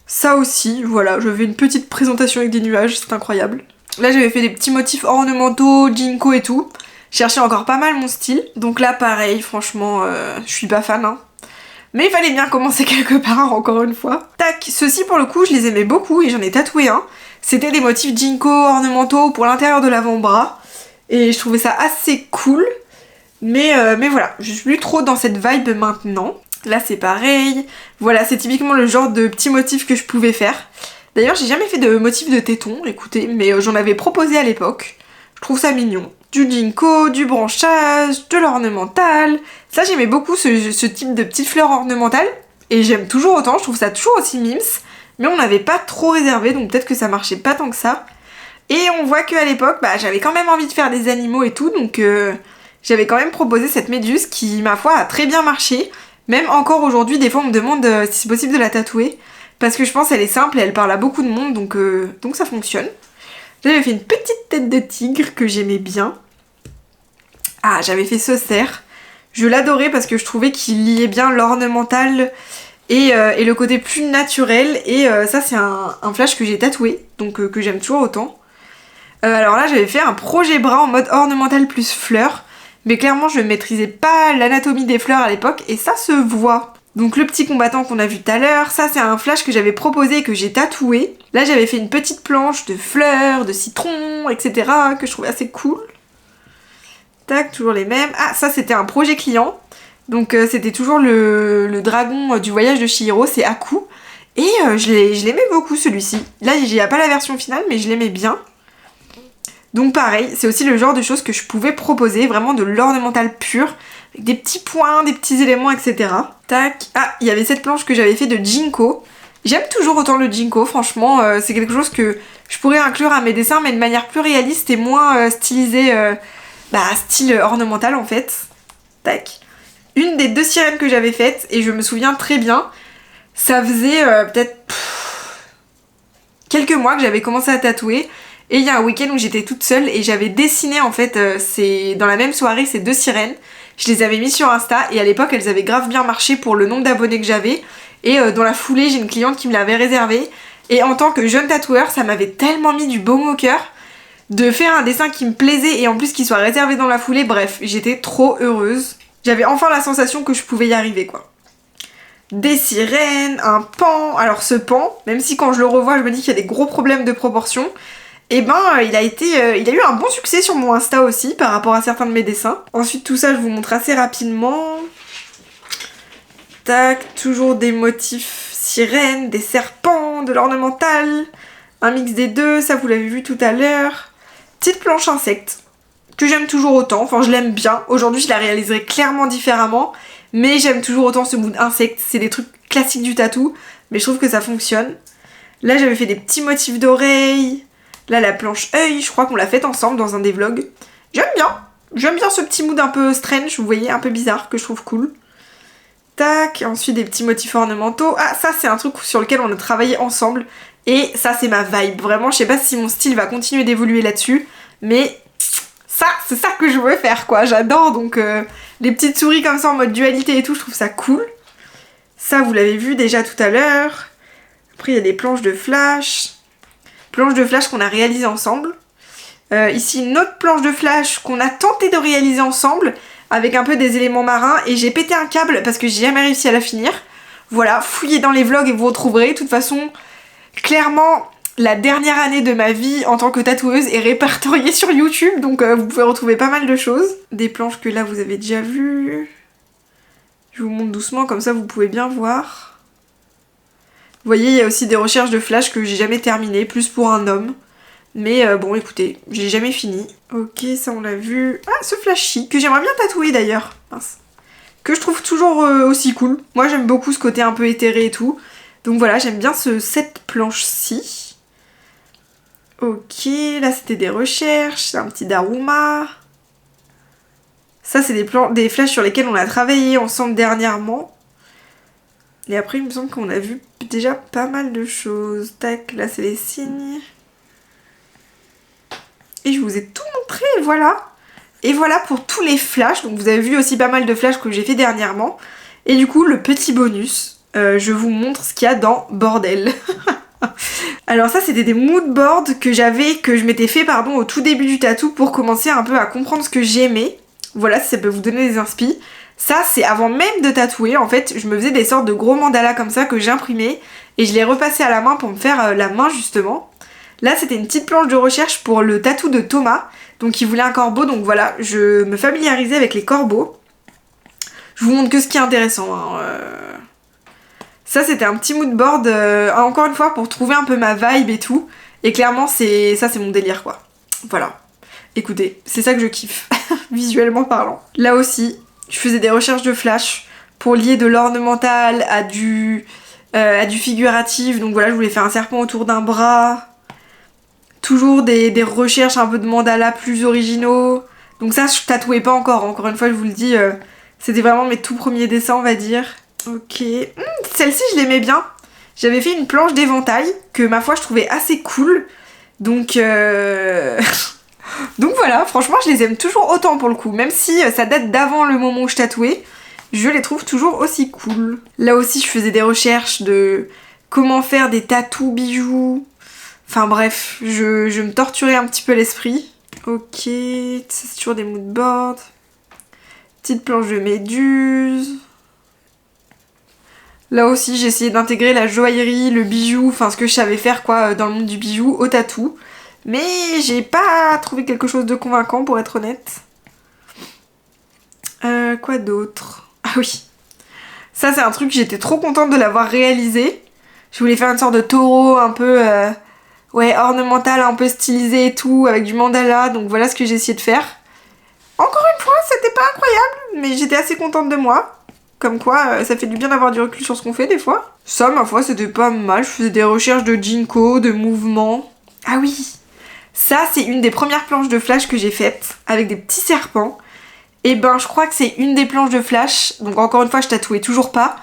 Ça aussi, voilà, j'avais une petite présentation avec des nuages, c'est incroyable. Là j'avais fait des petits motifs ornementaux, Jinko et tout. Je cherchais encore pas mal mon style. Donc là pareil, franchement, je suis pas fan hein. Mais il fallait bien commencer quelque part, encore une fois. Tac, ceux-ci pour le coup, je les aimais beaucoup et j'en ai tatoué un. C'était des motifs Jinko ornementaux pour l'intérieur de l'avant-bras. Et je trouvais ça assez cool. Mais voilà, je suis plus trop dans cette vibe maintenant. Là c'est pareil. Voilà, c'est typiquement le genre de petits motifs que je pouvais faire. D'ailleurs, j'ai jamais fait de motifs de téton, écoutez, mais j'en avais proposé à l'époque. Je trouve ça mignon. Du Jinko, du branchage, de l'ornemental. Ça, j'aimais beaucoup ce type de petites fleurs ornementales. Et j'aime toujours autant, je trouve ça toujours aussi mimes. Mais on n'avait pas trop réservé, donc peut-être que ça marchait pas tant que ça. Et on voit qu'à l'époque, j'avais quand même envie de faire des animaux et tout. Donc j'avais quand même proposé cette méduse qui, ma foi, a très bien marché. Même encore aujourd'hui, des fois, on me demande si c'est possible de la tatouer. Parce que je pense qu'elle est simple et elle parle à beaucoup de monde, donc ça fonctionne. J'avais fait une petite tête de tigre que j'aimais bien. Ah, j'avais fait ce cerf. Je l'adorais parce que je trouvais qu'il liait bien l'ornemental et le côté plus naturel. Et ça c'est un flash que j'ai tatoué, donc que j'aime toujours autant. Alors là j'avais fait un projet bras en mode ornemental plus fleurs. Mais clairement je ne maîtrisais pas l'anatomie des fleurs à l'époque et ça se voit. Donc le petit combattant qu'on a vu tout à l'heure, ça c'est un flash que j'avais proposé et que j'ai tatoué. Là j'avais fait une petite planche de fleurs, de citron, etc. que je trouvais assez cool. Tac, toujours les mêmes. Ah, ça c'était un projet client. Donc c'était toujours le dragon du voyage de Chihiro, c'est Aku. Et je l'aimais beaucoup celui-ci. Là il n'y a pas la version finale mais je l'aimais bien. Donc pareil, c'est aussi le genre de choses que je pouvais proposer, vraiment de l'ornemental pur, avec des petits points, des petits éléments, etc. Tac. Ah, il y avait cette planche que j'avais fait de Jinko. J'aime toujours autant le Jinko, franchement, c'est quelque chose que je pourrais inclure à mes dessins, mais de manière plus réaliste et moins stylisée, style ornemental en fait. Tac. Une des 2 sirènes que j'avais faites, et je me souviens très bien, ça faisait peut-être quelques mois que j'avais commencé à tatouer. Et il y a un week-end où j'étais toute seule et j'avais dessiné en fait, c'est dans la même soirée ces 2 sirènes. Je les avais mis sur Insta et à l'époque elles avaient grave bien marché pour le nombre d'abonnés que j'avais. Et dans la foulée j'ai une cliente qui me l'avait réservé. Et en tant que jeune tatoueur ça m'avait tellement mis du baume au cœur de faire un dessin qui me plaisait et en plus qu'il soit réservé dans la foulée. Bref, j'étais trop heureuse. J'avais enfin la sensation que je pouvais y arriver quoi. Des sirènes, un pan. Alors ce pan, même si quand je le revois je me dis qu'il y a des gros problèmes de proportion, et il a eu un bon succès sur mon Insta aussi par rapport à certains de mes dessins. Ensuite tout ça je vous montre assez rapidement. Tac, toujours des motifs sirènes, des serpents, de l'ornemental, un mix des deux, ça vous l'avez vu tout à l'heure. Petite planche insecte, que j'aime toujours autant, enfin je l'aime bien. Aujourd'hui je la réaliserai clairement différemment, mais j'aime toujours autant ce mood insecte, c'est des trucs classiques du tatou, mais je trouve que ça fonctionne. Là j'avais fait des petits motifs d'oreilles. Là la planche œil, je crois qu'on l'a faite ensemble dans un des vlogs. J'aime bien ce petit mood un peu strange, vous voyez, un peu bizarre, que je trouve cool. Tac, ensuite des petits motifs ornementaux. Ah ça c'est un truc sur lequel on a travaillé ensemble. Et ça c'est ma vibe, vraiment je sais pas si mon style va continuer d'évoluer là-dessus. Mais ça, c'est ça que je veux faire quoi, j'adore. Donc les petites souris comme ça en mode dualité et tout, je trouve ça cool. Ça vous l'avez vu déjà tout à l'heure. Après il y a des planches de flash. Planche de flash qu'on a réalisée ensemble. Ici une autre planche de flash qu'on a tenté de réaliser ensemble avec un peu des éléments marins et j'ai pété un câble parce que j'ai jamais réussi à la finir. Voilà, fouillez dans les vlogs et vous retrouverez. De toute façon, clairement, la dernière année de ma vie en tant que tatoueuse est répertoriée sur YouTube, donc vous pouvez retrouver pas mal de choses. Des planches que là vous avez déjà vues. Je vous montre doucement, comme ça vous pouvez bien voir. Vous voyez, il y a aussi des recherches de flash que j'ai jamais terminées, plus pour un homme. Mais bon, écoutez, j'ai jamais fini. Ok, ça on l'a vu. Ah, ce flashy, que j'aimerais bien tatouer d'ailleurs. Mince. Que je trouve toujours aussi cool. Moi j'aime beaucoup ce côté un peu éthéré et tout. Donc voilà, j'aime bien cette planche-ci. Ok, là c'était des recherches, un petit Daruma. Ça c'est des flashs sur lesquels on a travaillé ensemble dernièrement. Et après il me semble qu'on a vu déjà pas mal de choses. Tac, là c'est les signes. Et je vous ai tout montré, voilà. Et voilà pour tous les flashs. Donc vous avez vu aussi pas mal de flashs que j'ai fait dernièrement. Et du coup, le petit bonus, je vous montre ce qu'il y a dans Bordel. Alors ça, c'était des mood boards que je m'étais fait au tout début du tatou pour commencer un peu à comprendre ce que j'aimais. Voilà, si ça peut vous donner des inspi. Ça, c'est avant même de tatouer. En fait, je me faisais des sortes de gros mandalas comme ça que j'imprimais. Et je les repassais à la main pour me faire la main justement. Là, c'était une petite planche de recherche pour le tatou de Thomas. Donc, il voulait un corbeau. Donc voilà, je me familiarisais avec les corbeaux. Je vous montre que ce qui est intéressant. Hein. Ça, c'était un petit mood board, encore une fois, pour trouver un peu ma vibe et tout. Et clairement, ça, c'est mon délire, quoi. Voilà. Écoutez, c'est ça que je kiffe, visuellement parlant. Là aussi, je faisais des recherches de flash pour lier de l'ornemental à du figuratif. Donc voilà, je voulais faire un serpent autour d'un bras. Toujours des recherches un peu de mandala plus originaux. Donc ça, je tatouais pas encore une fois, je vous le dis. C'était vraiment mes tout premiers dessins, on va dire. Ok. Celle-ci, je l'aimais bien. J'avais fait une planche d'éventail que, ma foi, je trouvais assez cool. Donc, Donc voilà, franchement je les aime toujours autant pour le coup, même si ça date d'avant le moment où je tatouais, je les trouve toujours aussi cool. Là aussi je faisais des recherches de comment faire des tatous bijoux. Enfin bref, je me torturais un petit peu l'esprit. Ok, c'est toujours des moodboards. Petite planche de méduse. Là aussi j'ai essayé d'intégrer la joaillerie, le bijou, enfin ce que je savais faire quoi dans le monde du bijou au tatou. Mais j'ai pas trouvé quelque chose de convaincant pour être honnête. Quoi d'autre? Ah oui. Ça c'est un truc, j'étais trop contente de l'avoir réalisé. Je voulais faire une sorte de taureau un peu ouais, ornemental, un peu stylisé et tout, avec du mandala. Donc voilà ce que j'ai essayé de faire. Encore une fois, c'était pas incroyable, mais j'étais assez contente de moi. Comme quoi, ça fait du bien d'avoir du recul sur ce qu'on fait des fois. Ça, ma foi, c'était pas mal. Je faisais des recherches de Jinko, de mouvements. Ah oui, ça, c'est une des premières planches de flash que j'ai faites, avec des petits serpents. Et ben, je crois que c'est une des planches de flash, donc encore une fois, je tatouais toujours pas,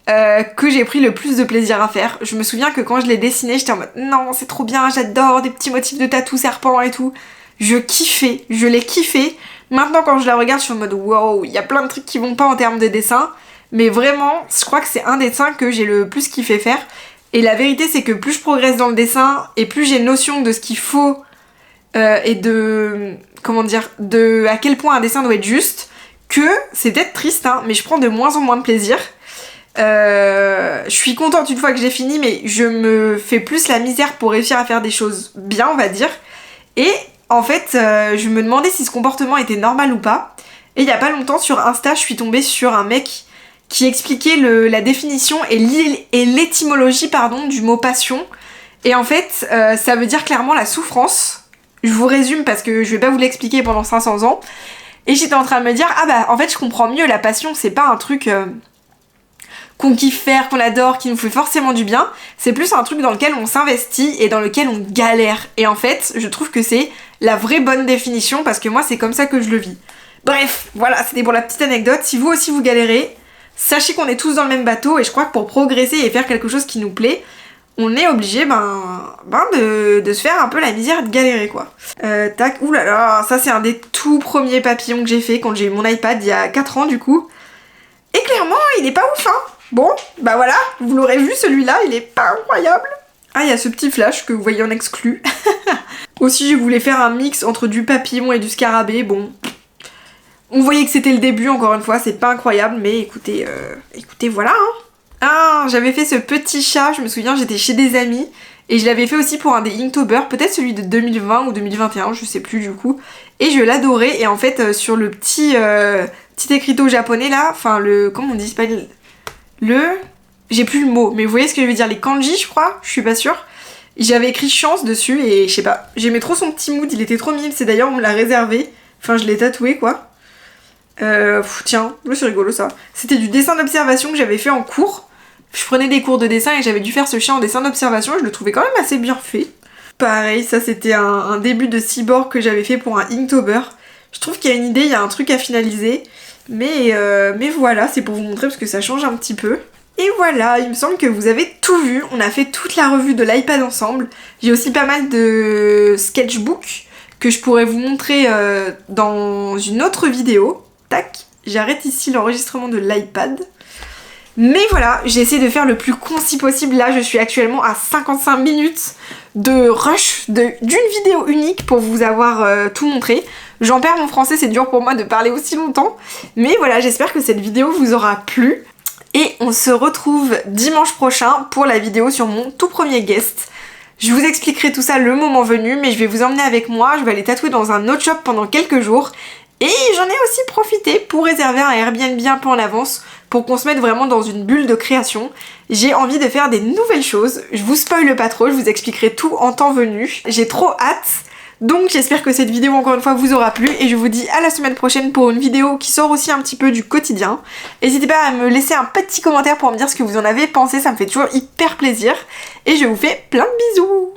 que j'ai pris le plus de plaisir à faire. Je me souviens que quand je l'ai dessiné, j'étais en mode non, c'est trop bien, j'adore, des petits motifs de tatou serpent et tout. Je kiffais, je l'ai kiffé. Maintenant, quand je la regarde, je suis en mode wow, il y a plein de trucs qui vont pas en termes de dessin. Mais vraiment, je crois que c'est un des dessins que j'ai le plus kiffé faire. Et la vérité, c'est que plus je progresse dans le dessin, et plus j'ai notion de ce qu'il faut, et de... comment dire, de à quel point un dessin doit être juste, que c'est peut-être triste, hein, mais je prends de moins en moins de plaisir. Je suis contente une fois que j'ai fini, mais je me fais plus la misère pour réussir à faire des choses bien, on va dire. Et en fait, je me demandais si ce comportement était normal ou pas. Et il y a pas longtemps, sur Insta, je suis tombée sur un mec qui expliquait la définition et l'étymologie du mot passion. Et en fait, ça veut dire clairement la souffrance. Je vous résume parce que je vais pas vous l'expliquer pendant 500 ans. Et j'étais en train de me dire, ah bah en fait je comprends mieux, la passion c'est pas un truc qu'on kiffe faire, qu'on adore, qui nous fait forcément du bien. C'est plus un truc dans lequel on s'investit et dans lequel on galère. Et en fait, je trouve que c'est la vraie bonne définition parce que moi c'est comme ça que je le vis. Bref, voilà, c'était pour la petite anecdote. Si vous aussi vous galérez, sachez qu'on est tous dans le même bateau et je crois que pour progresser et faire quelque chose qui nous plaît, on est obligé de se faire un peu la misère et de galérer quoi. Tac, oulala, ça c'est un des tout premiers papillons que j'ai fait quand j'ai eu mon iPad il y a 4 ans du coup. Et clairement, il est pas ouf hein. Bon, bah voilà, vous l'aurez vu celui-là, il est pas incroyable. Ah, il y a ce petit flash que vous voyez en exclu. Aussi, je voulais faire un mix entre du papillon et du scarabée, bon... On voyait que c'était le début, encore une fois, c'est pas incroyable, mais écoutez, voilà hein. Ah, j'avais fait ce petit chat, je me souviens, j'étais chez des amis, et je l'avais fait aussi pour un des Inktober, peut-être celui de 2020 ou 2021, je sais plus du coup, et je l'adorais, et en fait, sur le petit écriteau japonais là, enfin le... comment on dit, c'est pas le... J'ai plus le mot, mais vous voyez ce que je veux dire, les kanji je crois, je suis pas sûre. J'avais écrit chance dessus, et je sais pas, j'aimais trop son petit mood, il était trop mignon, c'est d'ailleurs, on me l'a réservé, enfin je l'ai tatoué quoi. Tiens, c'est rigolo ça. C'était du dessin d'observation que j'avais fait en cours. Je prenais des cours de dessin et j'avais dû faire ce chien en dessin d'observation et je le trouvais quand même assez bien fait. Pareil, ça c'était un début de cyborg que j'avais fait pour un Inktober. Je trouve qu'il y a une idée, il y a un truc à finaliser. Mais voilà, c'est pour vous montrer parce que ça change un petit peu. Et voilà, il me semble que vous avez tout vu. On a fait toute la revue de l'iPad ensemble. J'ai aussi pas mal de sketchbooks que je pourrais vous montrer dans une autre vidéo. Tac, j'arrête ici l'enregistrement de l'iPad. Mais voilà, j'ai essayé de faire le plus concis possible. Là, je suis actuellement à 55 minutes de rush d'une vidéo unique pour vous avoir tout montré. J'en perds mon français, c'est dur pour moi de parler aussi longtemps. Mais voilà, j'espère que cette vidéo vous aura plu. Et on se retrouve dimanche prochain pour la vidéo sur mon tout premier guest. Je vous expliquerai tout ça le moment venu, mais je vais vous emmener avec moi. Je vais aller tatouer dans un autre shop pendant quelques jours. Et j'en ai aussi profité pour réserver un Airbnb un peu en avance pour qu'on se mette vraiment dans une bulle de création. J'ai envie de faire des nouvelles choses. Je vous spoile pas trop, je vous expliquerai tout en temps venu. J'ai trop hâte. Donc j'espère que cette vidéo encore une fois vous aura plu et je vous dis à la semaine prochaine pour une vidéo qui sort aussi un petit peu du quotidien. N'hésitez pas à me laisser un petit commentaire pour me dire ce que vous en avez pensé, ça me fait toujours hyper plaisir. Et je vous fais plein de bisous.